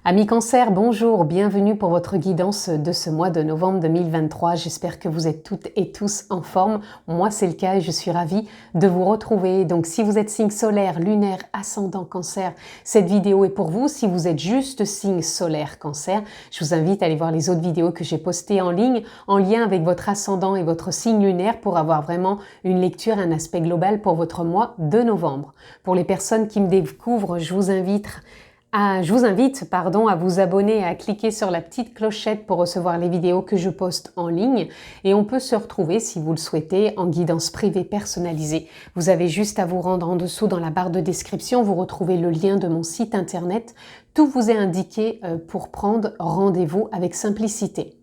Amis Cancer, bonjour, bienvenue pour votre guidance de ce mois de novembre 2023. J'espère que vous êtes toutes et tous en forme. Moi, c'est le cas et je suis ravie de vous retrouver. Donc, si vous êtes signe solaire, lunaire, ascendant Cancer, cette vidéo est pour vous. Si vous êtes juste signe solaire Cancer, je vous invite à aller voir les autres vidéos que j'ai postées en ligne en lien avec votre ascendant et votre signe lunaire pour avoir vraiment une lecture, un aspect global pour votre mois de novembre. Pour les personnes qui me découvrent, je vous invite à vous abonner et à cliquer sur la petite clochette pour recevoir les vidéos que je poste en ligne. Et on peut se retrouver, si vous le souhaitez, en guidance privée personnalisée. Vous avez juste à vous rendre en dessous dans la barre de description. Vous retrouvez le lien de mon site internet. Tout vous est indiqué pour prendre rendez-vous avec simplicité.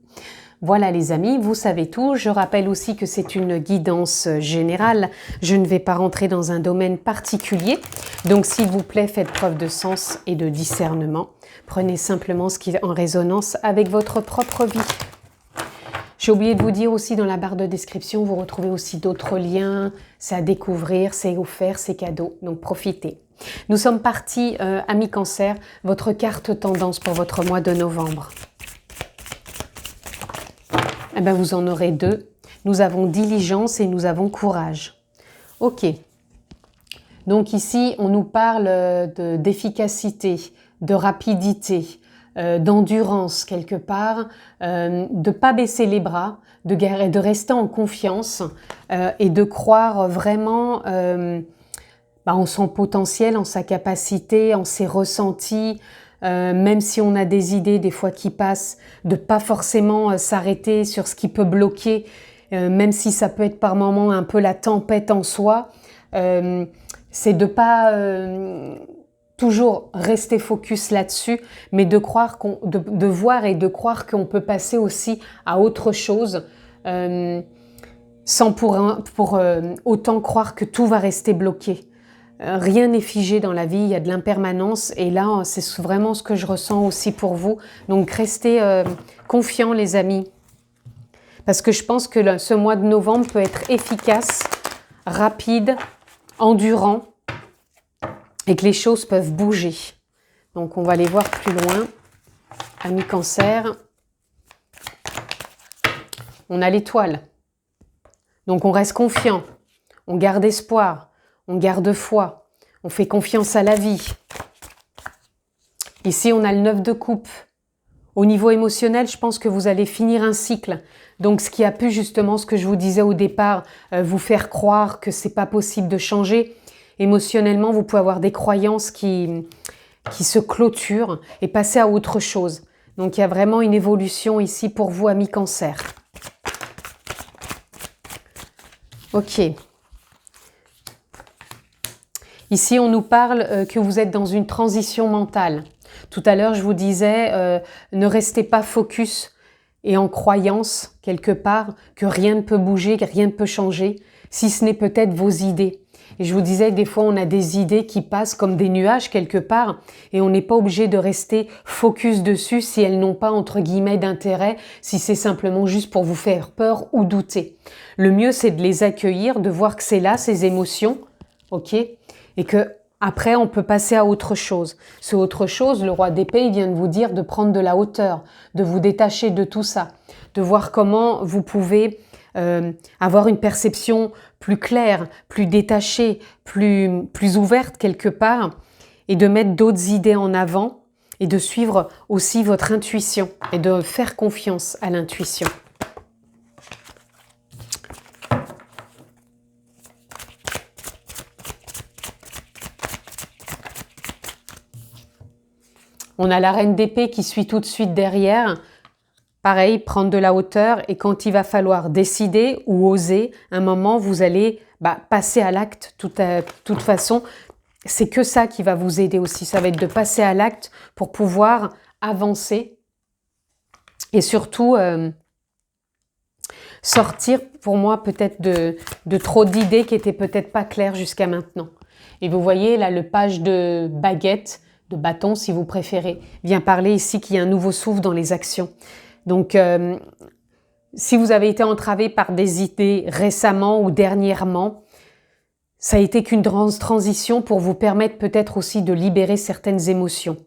Voilà les amis, vous savez tout. Je rappelle aussi que c'est une guidance générale. Je ne vais pas rentrer dans un domaine particulier. Donc s'il vous plaît, faites preuve de sens et de discernement. Prenez simplement ce qui est en résonance avec votre propre vie. J'ai oublié de vous dire aussi dans la barre de description, vous retrouvez aussi d'autres liens. C'est à découvrir, c'est offert, c'est cadeau. Donc profitez. Nous sommes partis, amis Cancer, votre carte tendance pour votre mois de novembre. Eh bien, vous en aurez deux. Nous avons diligence et nous avons courage. Ok. Donc ici, on nous parle d'efficacité, de rapidité, d'endurance quelque part, de ne pas baisser les bras, de rester en confiance et de croire vraiment en son potentiel, en sa capacité, en ses ressentis. Même si on a des idées des fois qui passent, de pas forcément s'arrêter sur ce qui peut bloquer, même si ça peut être par moments un peu la tempête en soi, c'est de pas toujours rester focus là-dessus, mais de croire de voir et de croire qu'on peut passer aussi à autre chose, sans pour autant croire que tout va rester bloqué. Rien n'est figé dans la vie, il y a de l'impermanence et là, c'est vraiment ce que je ressens aussi pour vous. Donc, restez confiants les amis, parce que je pense que ce mois de novembre peut être efficace, rapide, endurant et que les choses peuvent bouger. Donc, on va aller voir plus loin. Amis Cancer, on a l'étoile. Donc, on reste confiant, on garde espoir. On garde foi, on fait confiance à la vie. Ici, on a le 9 de coupe. Au niveau émotionnel, je pense que vous allez finir un cycle. Donc, ce qui a pu justement, ce que je vous disais au départ, vous faire croire que c'est pas possible de changer. Émotionnellement, vous pouvez avoir des croyances qui se clôturent et passer à autre chose. Donc, il y a vraiment une évolution ici pour vous, amis Cancer. Ok. Ici, on nous parle que vous êtes dans une transition mentale. Tout à l'heure, je vous disais, ne restez pas focus et en croyance, quelque part, que rien ne peut bouger, que rien ne peut changer, si ce n'est peut-être vos idées. Et je vous disais, des fois, on a des idées qui passent comme des nuages, quelque part, et on n'est pas obligé de rester focus dessus si elles n'ont pas, entre guillemets, d'intérêt, si c'est simplement juste pour vous faire peur ou douter. Le mieux, c'est de les accueillir, de voir que c'est là, ces émotions, ok ? Et que après on peut passer à autre chose. Ce autre chose, le roi d'épée, il vient de vous dire de prendre de la hauteur, de vous détacher de tout ça, de voir comment vous pouvez avoir une perception plus claire, plus détachée, plus ouverte quelque part, et de mettre d'autres idées en avant et de suivre aussi votre intuition et de faire confiance à l'intuition. On a la reine d'épée qui suit tout de suite derrière. Pareil, prendre de la hauteur et quand il va falloir décider ou oser, un moment, vous allez passer à l'acte. Toute façon, c'est que ça qui va vous aider aussi. Ça va être de passer à l'acte pour pouvoir avancer et surtout sortir, pour moi, peut-être de trop d'idées qui n'étaient peut-être pas claires jusqu'à maintenant. Et vous voyez, là, le page de baguette, de bâton si vous préférez, vient parler ici qu'il y a un nouveau souffle dans les actions. Donc, si vous avez été entravé par des idées récemment ou dernièrement, ça a été qu'une transition pour vous permettre peut-être aussi de libérer certaines émotions.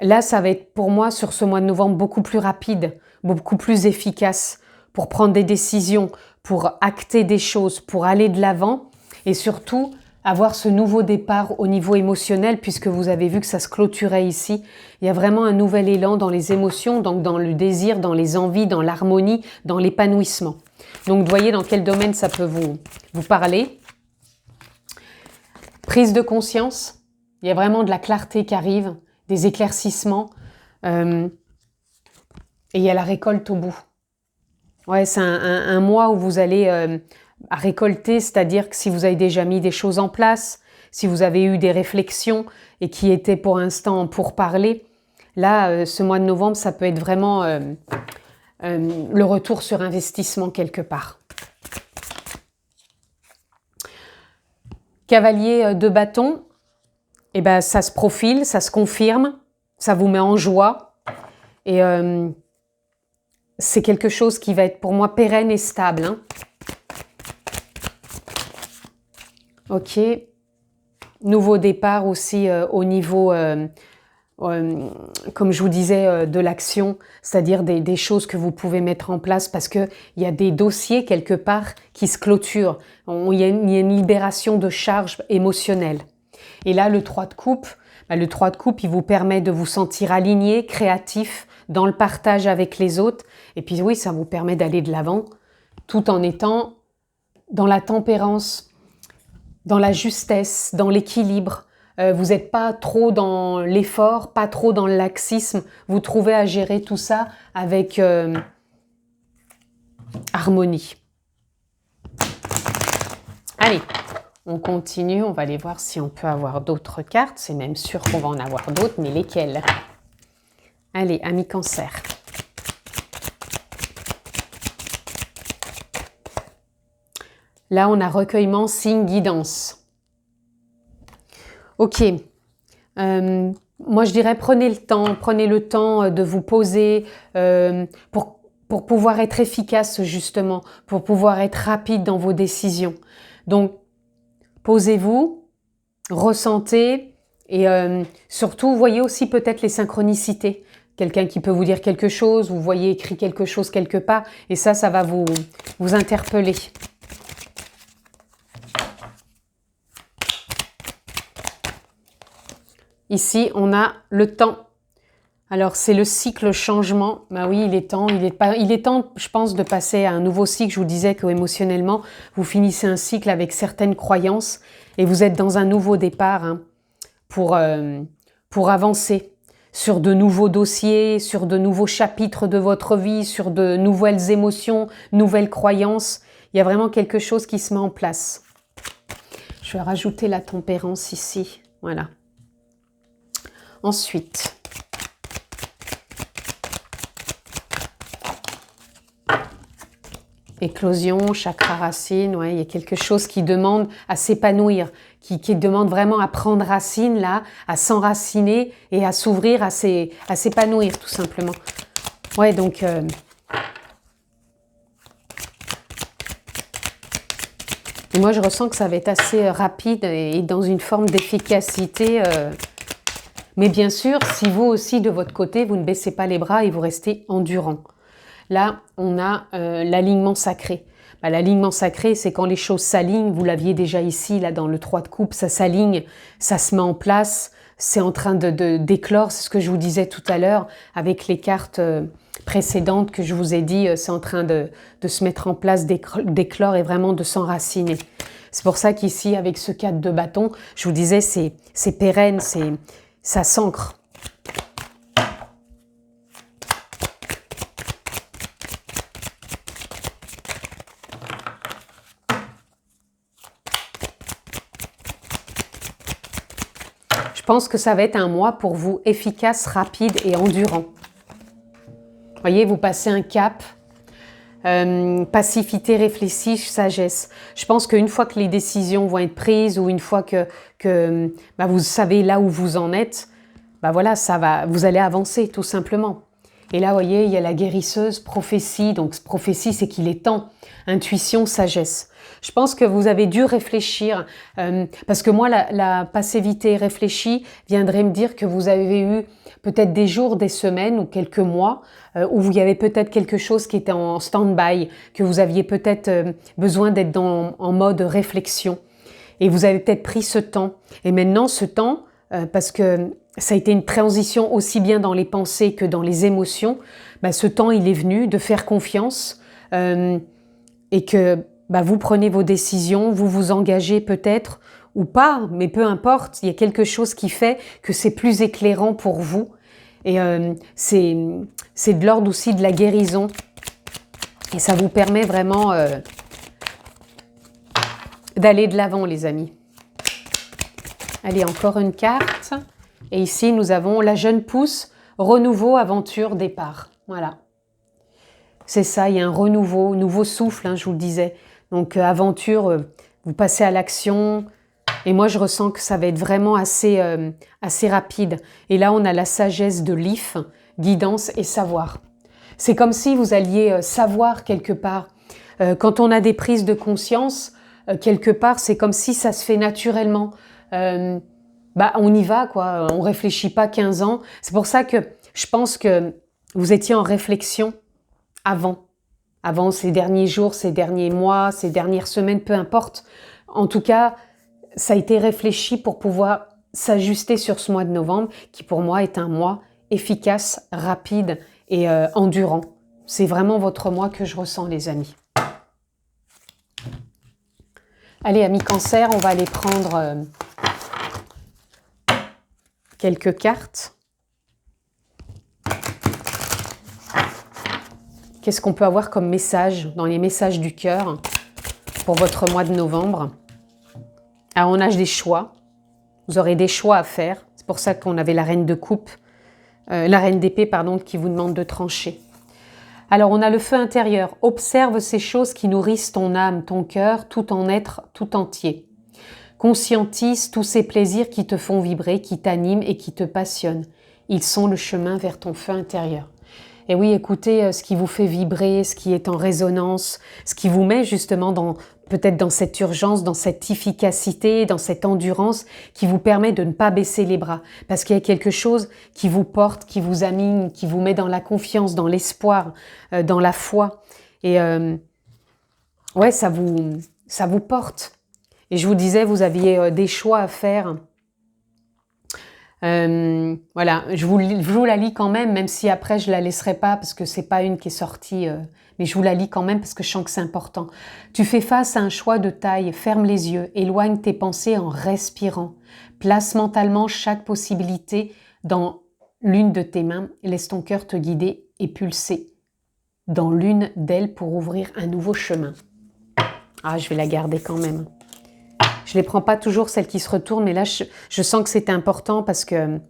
Là, ça va être pour moi, sur ce mois de novembre, beaucoup plus rapide, beaucoup plus efficace pour prendre des décisions, pour acter des choses, pour aller de l'avant et surtout avoir ce nouveau départ au niveau émotionnel puisque vous avez vu que ça se clôturait ici. Il y a vraiment un nouvel élan dans les émotions, donc dans le désir, dans les envies, dans l'harmonie, dans l'épanouissement. Donc, vous voyez dans quel domaine ça peut vous parler. Prise de conscience, il y a vraiment de la clarté qui arrive, des éclaircissements et il y a la récolte au bout. Ouais, c'est un mois où vous allez à récolter, c'est-à-dire que si vous avez déjà mis des choses en place, si vous avez eu des réflexions et qui étaient pour l'instant pour parler, là, ce mois de novembre, ça peut être vraiment le retour sur investissement quelque part. Cavalier de bâton, eh ben, ça se profile, ça se confirme, ça vous met en joie et c'est quelque chose qui va être pour moi pérenne et stable. Hein. Ok. Nouveau départ aussi au niveau, comme je vous disais, de l'action, c'est-à-dire des choses que vous pouvez mettre en place parce qu'il y a des dossiers quelque part qui se clôturent. Il y a une libération de charges émotionnelles. Et là, le 3 de coupe, le 3 de coupe, il vous permet de vous sentir aligné, créatif, dans le partage avec les autres. Et puis oui, ça vous permet d'aller de l'avant, tout en étant dans la tempérance, dans la justesse, dans l'équilibre. Vous n'êtes pas trop dans l'effort, pas trop dans le laxisme. Vous trouvez à gérer tout ça avec harmonie. Allez, on continue. On va aller voir si on peut avoir d'autres cartes. C'est même sûr qu'on va en avoir d'autres, mais lesquelles? Allez, amis Cancer. Là, on a recueillement, signe, guidance. Ok. Moi, je dirais prenez le temps de vous poser pour pouvoir être efficace, justement, pour pouvoir être rapide dans vos décisions. Donc, posez-vous, ressentez et surtout, voyez aussi peut-être les synchronicités. Quelqu'un qui peut vous dire quelque chose, vous voyez écrit quelque chose quelque part, et ça va vous interpeller. Ici, on a le temps. Alors, c'est le cycle changement. Ben oui, il est temps, je pense, de passer à un nouveau cycle. Je vous disais qu'émotionnellement, vous finissez un cycle avec certaines croyances et vous êtes dans un nouveau départ hein, pour avancer sur de nouveaux dossiers, sur de nouveaux chapitres de votre vie, sur de nouvelles émotions, nouvelles croyances. Il y a vraiment quelque chose qui se met en place. Je vais rajouter la tempérance ici. Voilà. Ensuite, éclosion, chakra racine, ouais, il y a quelque chose qui demande à s'épanouir, qui demande vraiment à prendre racine là, à s'enraciner et à s'ouvrir, à s'épanouir tout simplement. Ouais, donc et moi je ressens que ça va être assez rapide et dans une forme d'efficacité. Mais bien sûr, si vous aussi de votre côté, vous ne baissez pas les bras et vous restez endurant. Là, on a l'alignement sacré. L'alignement sacré, c'est quand les choses s'alignent. Vous l'aviez déjà ici, là, dans le 3 de coupe, ça s'aligne, ça se met en place. C'est en train d'éclore, c'est ce que je vous disais tout à l'heure avec les cartes précédentes que je vous ai dit. C'est en train de se mettre en place, d'éclore et vraiment de s'enraciner. C'est pour ça qu'ici, avec ce 4 de bâton, je vous disais, c'est pérenne, ça s'ancre. Je pense que ça va être un mois pour vous efficace, rapide et endurant. Vous voyez, vous passez un cap, passivité, réfléchie, sagesse. Je pense qu'une fois que les décisions vont être prises ou une fois que vous savez là où vous en êtes, voilà, vous allez avancer tout simplement. Et là, vous voyez, il y a la guérisseuse, prophétie. Donc, prophétie, c'est qu'il est temps. Intuition, sagesse. Je pense que vous avez dû réfléchir, parce que moi, la passivité réfléchie viendrait me dire que vous avez eu peut-être des jours, des semaines ou quelques mois où il y avait peut-être quelque chose qui était en stand-by, que vous aviez peut-être besoin d'être en mode réflexion. Et vous avez peut-être pris ce temps. Et maintenant, ce temps, parce que ça a été une transition aussi bien dans les pensées que dans les émotions, bah, ce temps, il est venu de faire confiance et que bah, vous prenez vos décisions, vous vous engagez peut-être ou pas, mais peu importe, il y a quelque chose qui fait que c'est plus éclairant pour vous. Et c'est de l'ordre aussi de la guérison. Et ça vous permet vraiment d'aller de l'avant, les amis. Allez, encore une carte. Et ici, nous avons la jeune pousse, renouveau, aventure, départ. Voilà. C'est ça, il y a un renouveau, nouveau souffle, hein, je vous le disais. Donc, aventure, vous passez à l'action. Et moi, je ressens que ça va être vraiment assez rapide. Et là, on a la sagesse de l'IF, guidance et savoir. C'est comme si vous alliez savoir quelque part. Quand on a des prises de conscience, quelque part, c'est comme si ça se fait naturellement. Bah, on y va, quoi. On réfléchit pas 15 ans. C'est pour ça que je pense que vous étiez en réflexion avant ces derniers jours, ces derniers mois, ces dernières semaines, peu importe. En tout cas, ça a été réfléchi pour pouvoir s'ajuster sur ce mois de novembre, qui pour moi est un mois efficace, rapide et endurant. C'est vraiment votre mois que je ressens, les amis. Allez, amis Cancer, on va aller prendre quelques cartes. Qu'est-ce qu'on peut avoir comme message dans les messages du cœur pour votre mois de novembre? Alors, on a des choix. Vous aurez des choix à faire. C'est pour ça qu'on avait la reine de coupe, la reine d'épée, pardon, qui vous demande de trancher. Alors, on a le feu intérieur. Observe ces choses qui nourrissent ton âme, ton cœur, tout en être tout entier. Conscientise tous ces plaisirs qui te font vibrer, qui t'animent et qui te passionnent. Ils sont le chemin vers ton feu intérieur. Et oui, écoutez ce qui vous fait vibrer, ce qui est en résonance, ce qui vous met justement peut-être dans cette urgence, dans cette efficacité, dans cette endurance qui vous permet de ne pas baisser les bras. Parce qu'il y a quelque chose qui vous porte, qui vous anime, qui vous met dans la confiance, dans l'espoir, dans la foi. Et ouais, ça vous porte. Et je vous disais, vous aviez des choix à faire. Voilà, je vous la lis quand même si après je la laisserai pas parce que c'est pas une qui est sortie, mais je vous la lis quand même parce que je sens que c'est important. Tu fais face à un choix de taille, ferme les yeux, éloigne tes pensées en respirant. Place mentalement chaque possibilité dans l'une de tes mains, laisse ton cœur te guider et pulser dans l'une d'elles pour ouvrir un nouveau chemin. Ah, je vais la garder quand même. Je ne les prends pas toujours, celles qui se retournent, mais là, je sens que c'est important parce que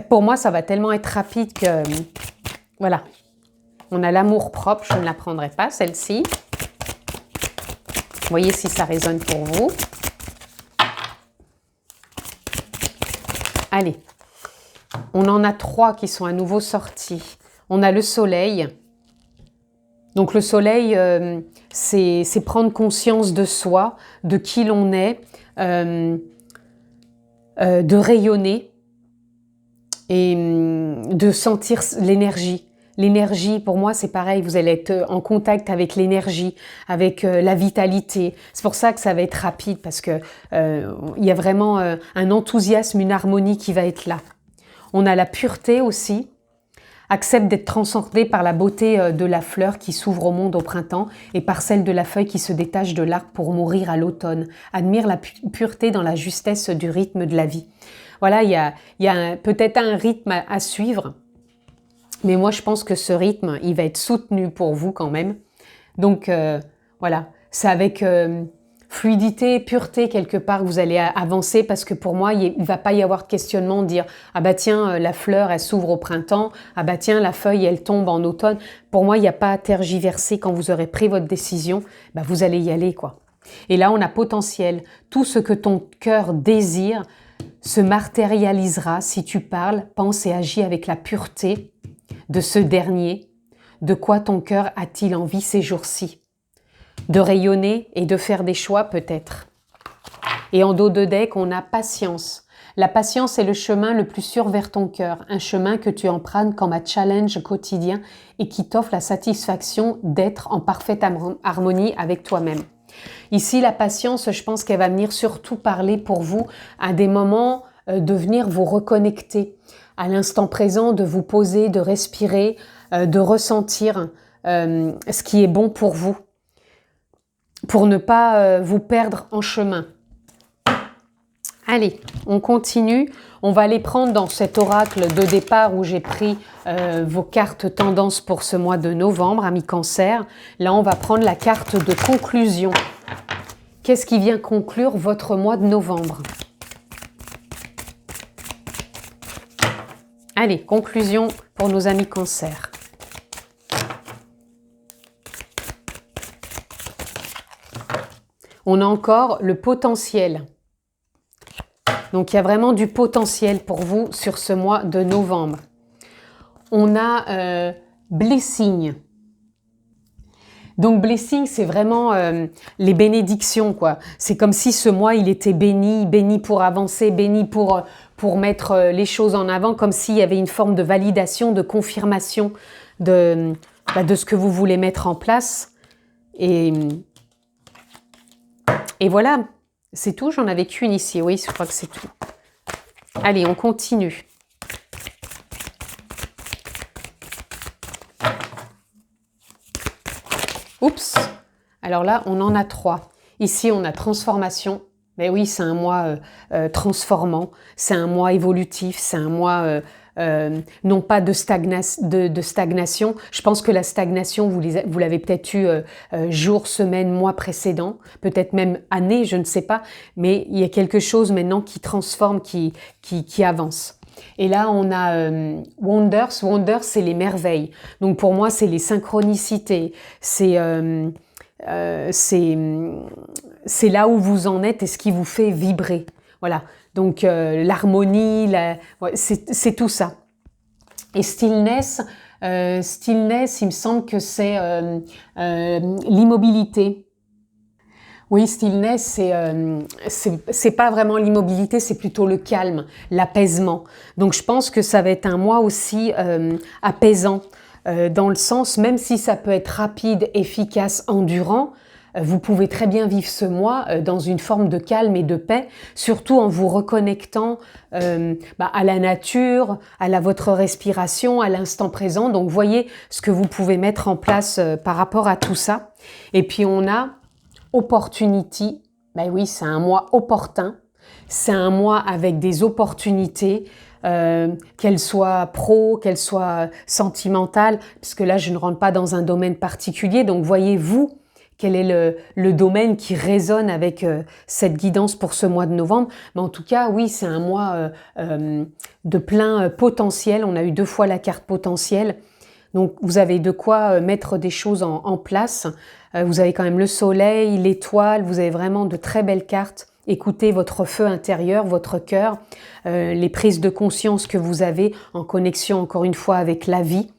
pour moi, ça va tellement être rapide que... Voilà. On a l'amour propre, je ne la prendrai pas, celle-ci. Voyez si ça résonne pour vous. Allez. On en a 3 qui sont à nouveau sortis. On a le soleil. Donc le soleil, c'est prendre conscience de soi, de qui l'on est, de rayonner et de sentir l'énergie. L'énergie, pour moi, c'est pareil, vous allez être en contact avec l'énergie, avec la vitalité. C'est pour ça que ça va être rapide, parce que il y a vraiment un enthousiasme, une harmonie qui va être là. On a la pureté aussi. Accepte d'être transcendé par la beauté de la fleur qui s'ouvre au monde au printemps et par celle de la feuille qui se détache de l'arbre pour mourir à l'automne. Admire la pureté dans la justesse du rythme de la vie. Voilà, il y a peut-être un rythme à suivre, mais moi je pense que ce rythme, il va être soutenu pour vous quand même. Donc voilà, c'est avec fluidité, pureté quelque part que vous allez avancer, parce que pour moi, il ne va pas y avoir de questionnement de dire « Ah bah tiens, la fleur, elle s'ouvre au printemps. Ah bah tiens, la feuille, elle tombe en automne. » Pour moi, il n'y a pas à tergiverser. Quand vous aurez pris votre décision, bah vous allez y aller, quoi. Et là, on a potentiel. Tout ce que ton cœur désire se matérialisera si tu parles, penses et agis avec la pureté de ce dernier. De quoi ton cœur a-t-il envie ces jours-ci? De rayonner et de faire des choix peut-être. Et en dos de deck, on a patience. La patience est le chemin le plus sûr vers ton cœur, un chemin que tu empruntes comme un challenge quotidien et qui t'offre la satisfaction d'être en parfaite harmonie avec toi-même. Ici, la patience, je pense qu'elle va venir surtout parler pour vous à des moments de venir vous reconnecter à l'instant présent, de vous poser, de respirer, de ressentir ce qui est bon pour vous, pour ne pas vous perdre en chemin. Allez, on continue. On va les prendre dans cet oracle de départ où j'ai pris vos cartes tendances pour ce mois de novembre, amis Cancer. Là, on va prendre la carte de conclusion. Qu'est-ce qui vient conclure votre mois de novembre? Allez, conclusion pour nos amis Cancer. On a encore le potentiel. Donc, il y a vraiment du potentiel pour vous sur ce mois de novembre. On a blessing. Donc, blessing, c'est vraiment les bénédictions, quoi. C'est comme si ce mois, il était béni, béni pour avancer, béni pour mettre les choses en avant, comme s'il y avait une forme de validation, de confirmation de ce que vous voulez mettre en place. Et voilà. C'est tout, j'en avais qu'une ici. Oui, je crois que c'est tout. Allez, on continue. Oups. Alors là, on en a 3. Ici, on a transformation. Mais oui, c'est un mois transformant. C'est un mois évolutif. C'est un mois non pas de stagnation. Je pense que la stagnation, vous l'avez peut-être eu jours, semaines, mois précédents, peut-être même années, je ne sais pas. Mais il y a quelque chose maintenant qui transforme, qui avance. Et là, on a Wonders. Wonders, c'est les merveilles. Donc pour moi, c'est les synchronicités. C'est là où vous en êtes et ce qui vous fait vibrer. Voilà. Donc l'harmonie, c'est tout ça. Et stillness, il me semble que c'est l'immobilité. Oui, stillness, c'est pas vraiment l'immobilité, c'est plutôt le calme, l'apaisement. Donc je pense que ça va être un mois aussi apaisant, dans le sens, même si ça peut être rapide, efficace, endurant, vous pouvez très bien vivre ce mois dans une forme de calme et de paix, surtout en vous reconnectant à la nature, à votre respiration, à l'instant présent. Donc voyez ce que vous pouvez mettre en place par rapport à tout ça. Et puis on a opportunity. Ben oui, c'est un mois opportun. C'est un mois avec des opportunités, qu'elles soient pro, qu'elles soient sentimentales, puisque là je ne rentre pas dans un domaine particulier. Donc voyez-vous quel est le domaine qui résonne avec cette guidance pour ce mois de novembre. Mais en tout cas, oui, c'est un mois de plein potentiel. On a eu 2 fois la carte potentiel. Donc, vous avez de quoi mettre des choses en place. Vous avez quand même le soleil, l'étoile. Vous avez vraiment de très belles cartes. Écoutez votre feu intérieur, votre cœur, les prises de conscience que vous avez en connexion, encore une fois, avec la vie,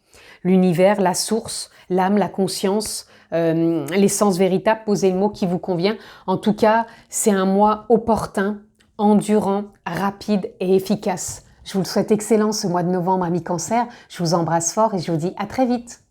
l'univers, la source, l'âme, la conscience, l'essence véritable, posez le mot qui vous convient. En tout cas, c'est un mois opportun, endurant, rapide et efficace. Je vous le souhaite excellent ce mois de novembre, amis Cancer. Je vous embrasse fort et je vous dis à très vite.